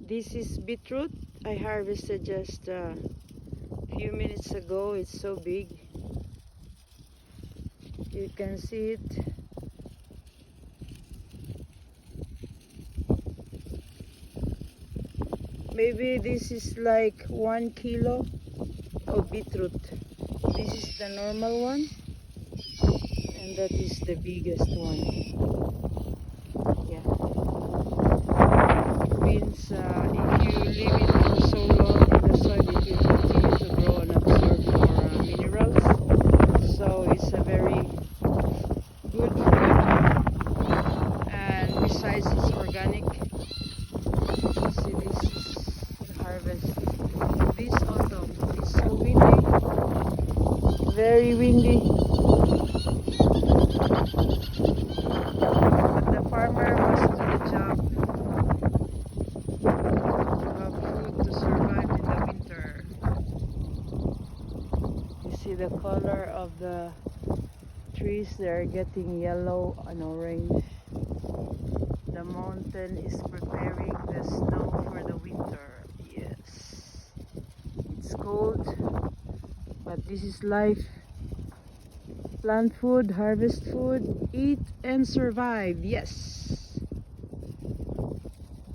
This is beetroot. I harvested just a few minutes ago. It's so big. You can see it. Maybe this is like 1 kilo of beetroot. This is the normal one, and that is the biggest one. Yeah. Means if you leave it for so long in the soil, it will continue to grow and absorb more minerals. So it's a very good food, and besides it's organic. See, this is the harvest this autumn. It's so windy, very windy, but the farmer must do the job to have food to survive in the winter. You see the color of the trees, they're getting yellow and orange. The mountain is preparing the snow for the winter. Yes, it's cold, but this is life. Plant food, harvest food, eat and survive. Yes.